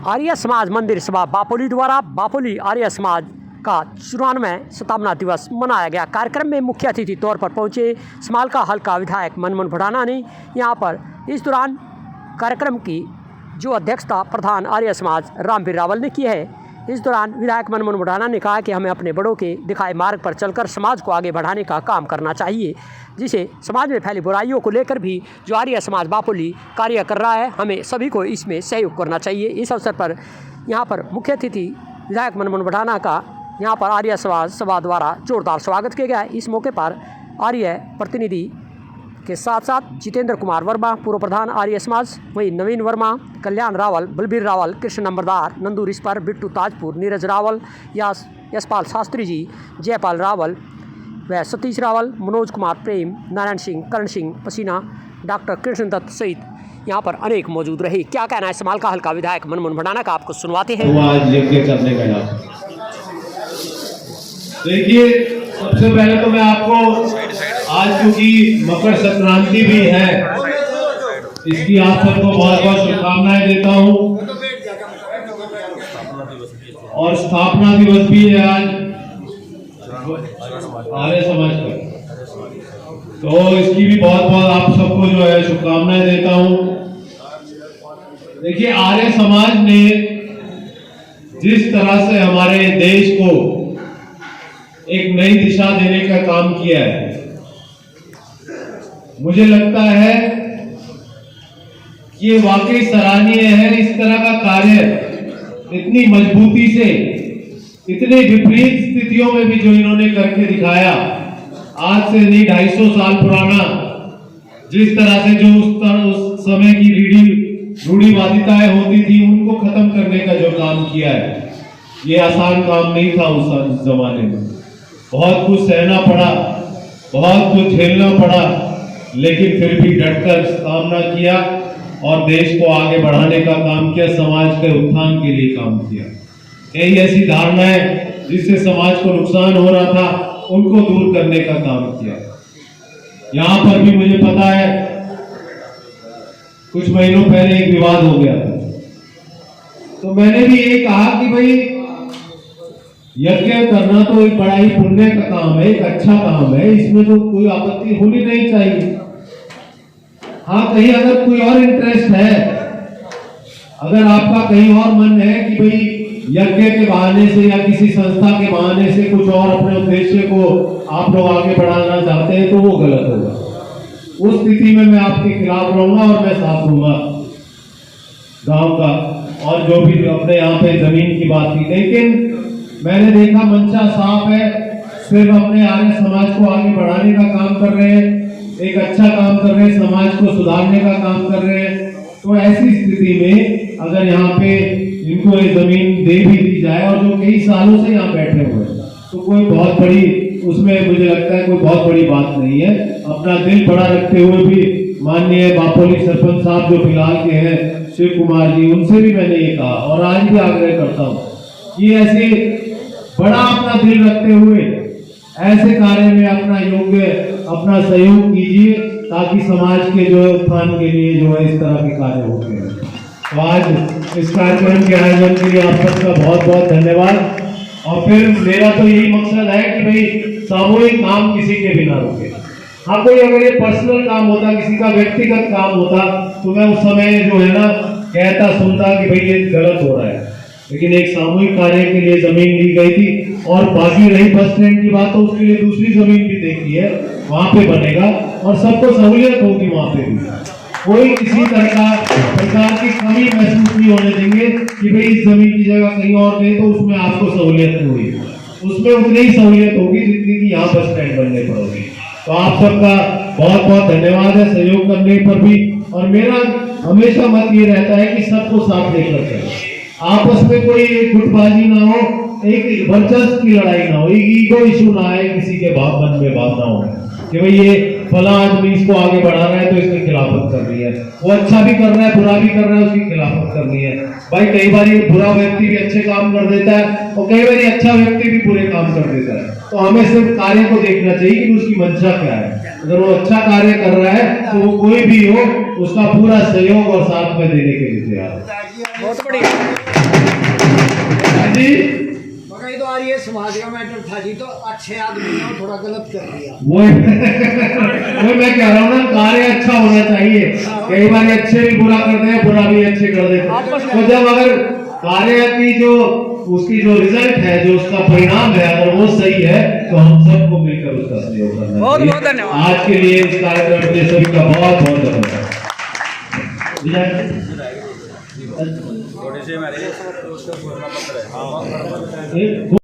आर्य समाज मंदिर सभा बापोली द्वारा बापोली आर्य समाज का 94वां स्थापना दिवस मनाया गया। कार्यक्रम में मुख्य अतिथि तौर पर पहुंचे समालका हल्का विधायक मनमोहन भड़ाना ने यहां पर इस दौरान कार्यक्रम की जो अध्यक्षता प्रधान आर्य समाज रामवीर रावल ने की है। इस दौरान विधायक मनमोहन भड़ाना ने कहा कि हमें अपने बड़ों के दिखाए मार्ग पर चलकर समाज को आगे बढ़ाने का काम करना चाहिए, जिसे समाज में फैली बुराइयों को लेकर भी जो आर्य समाज बापोली कार्य कर रहा है, हमें सभी को इसमें सहयोग करना चाहिए। इस अवसर पर यहाँ पर मुख्य अतिथि विधायक मनमोहन भड़ाना का यहाँ पर आर्य समाज सभा द्वारा जोरदार स्वागत किया गया। इस मौके पर आर्य प्रतिनिधि के साथ साथ जितेंद्र कुमार वर्मा पूर्व प्रधान आर्य समाज, वहीं नवीन वर्मा, कल्याण रावल, बलबीर रावल, कृष्ण नंबरदार, नंदू रिस्पर, बिट्टू ताजपुर, नीरज रावल, यशपाल शास्त्री जी, जयपाल रावल व सतीश रावल, मनोज कुमार प्रेम, नारायण सिंह, करण सिंह पसीना, डॉक्टर कृष्ण दत्त सहित यहाँ पर अनेक मौजूद रहे। क्या कहना है समालका हल्का विधायक मनमोहन भड़ाना का, आपको सुनवाते हैं। आज यज्ञ करने का देखिए, सबसे पहले तो मैं आपको आज क्योंकि मकर संक्रांति भी है, इसकी आप सबको बहुत बहुत शुभकामनाएं देता हूं और स्थापना दिवस भी है आज आर्य समाज का, तो इसकी भी बहुत बहुत आप सबको जो है शुभकामनाएं देता हूं। देखिए, आर्य समाज ने जिस तरह से हमारे देश को एक नई दिशा देने का काम किया है, मुझे लगता है कि ये वाकई सराहनीय है। इस तरह का कार्य इतनी मजबूती से, इतने विपरीत स्थितियों में भी जो इन्होंने करके दिखाया, आज से नहीं 250 साल पुराना, जिस तरह से जो उस समय की रूढ़िवादिताएं होती थी उनको खत्म करने का जो काम किया है, ये आसान काम नहीं था। उस जमाने में बहुत कुछ सहना पड़ा, बहुत कुछ झेलना पड़ा, लेकिन फिर भी डटकर सामना किया और देश को आगे बढ़ाने का काम किया, समाज के उत्थान के लिए काम किया। कई ऐसी धारणाएं जिससे समाज को नुकसान हो रहा था, उनको दूर करने का काम किया। यहां पर भी मुझे पता है कुछ महीनों पहले एक विवाद हो गया था, तो मैंने भी यही कहा कि भाई यज्ञ करना तो एक बड़ा ही पुण्य का काम है, एक अच्छा काम है, इसमें तो कोई आपत्ति होनी नहीं चाहिए। हाँ, कहीं अगर कोई और इंटरेस्ट है, अगर आपका कहीं और मन है कि भाई यज्ञ के बहाने से या किसी संस्था के बहाने से कुछ और अपने उद्देश्य को आप लोग आगे बढ़ाना चाहते हैं, तो वो गलत होगा। उस स्थिति में मैं आपके खिलाफ रहूंगा और मैं साथ दूंगा गांव का, और जो भी अपने यहाँ पे जमीन की बात की। लेकिन मैंने देखा मंशा साफ है, सिर्फ अपने आर्य समाज को आगे बढ़ाने का काम कर रहे हैं, एक अच्छा काम कर रहे हैं, समाज को सुधारने का काम कर रहे हैं। तो ऐसी स्थिति में अगर यहाँ पे इनको ये जमीन दे भी दी जाए, और जो कई सालों से यहाँ बैठे हुए हैं, तो कोई बहुत बड़ी उसमें मुझे लगता है कोई बहुत बड़ी बात नहीं है। अपना दिल बड़ा रखते हुए भी माननीय बापोली सरपंच साहब जो फिलहाल के हैं शिव कुमार जी, उनसे भी मैंने ये कहा और आज भी आग्रह करता हूँ कि ऐसे बड़ा अपना दिल रखते हुए ऐसे कार्य में अपना योग्य अपना सहयोग कीजिए, ताकि समाज के जो उत्थान के लिए जो है इस तरह के कार्य होते हैं। तो आज इस कार्यक्रम के आयोजन के लिए आप सबका बहुत बहुत धन्यवाद। और फिर मेरा तो यही मकसद है कि भाई सामूहिक काम किसी के भी ना रुके। हाँ, कोई अगर ये पर्सनल काम होता, किसी का व्यक्तिगत काम होता, तो मैं उस समय जो है ना कहता, सुनता कि भाई ये गलत हो रहा है, लेकिन एक सामूहिक कार्य के लिए जमीन ली गई थी। और बाकी रही बस स्टैंड की बात, तो उसके लिए दूसरी जमीन भी देखी है, वहां पे बनेगा और सबको सहूलियत होगी। वहां पे भी कोई किसी प्रकार की कमी महसूस नहीं होने देंगे कि भाई इस जमीन की जगह कहीं और नहीं, तो उसमें आपको सहूलियत नहीं हुई, उसमें उतनी ही सहूलियत होगी जितनी की यहाँ बस स्टैंड बनने पर होगी। तो आप सबका बहुत बहुत धन्यवाद है सहयोग करने पर भी। और मेरा हमेशा मत ये रहता है कि सबको साथ लेकर चले, आपस में कोई गुटबाजी ना हो, एक वर्चस्व की लड़ाई ना हो, एक ईगो इशू ना आए, किसी के मन में बात ना हो कि भाई ये फला आदमी इसको आगे बढ़ा रहा है तो इसकी खिलाफत करनी है, वो अच्छा भी कर रहा है बुरा भी कर रहा है, उसकी खिलाफत करनी है। भाई कई बार ये बुरा व्यक्ति भी अच्छे काम कर देता है और कई बार अच्छा व्यक्ति भी बुरे काम कर देता है, तो हमें सिर्फ कार्य को देखना चाहिए कि उसकी मंशा क्या है। अगर वो अच्छा कार्य कर रहा है तो वो कोई भी हो, उसका पूरा सहयोग और साथ में देने के लिए तैयार है। बहुत बढ़िया। हाँ जी, कई तो ये समाज का मैटर था जी, तो अच्छे आदमी ने थोड़ा गलत कर दिया। वो मैं कह रहा हूँ ना, कार्य अच्छा होना चाहिए। कई बार अच्छे भी बुरा करते हैं, बुरा भी अच्छे कर देते हैं। तो जब अगर कार्य की जो उसकी जो रिजल्ट है, जो उसका परिणाम है, अगर वो सही है तो हम सबको मिलकर उसका सहयोग करना बहुत चाहिए। बहुत धन्यवाद। आज के लिए इस कार्यक्रम के लिए सभी का बहुत बहुत धन्यवाद। थोड़े से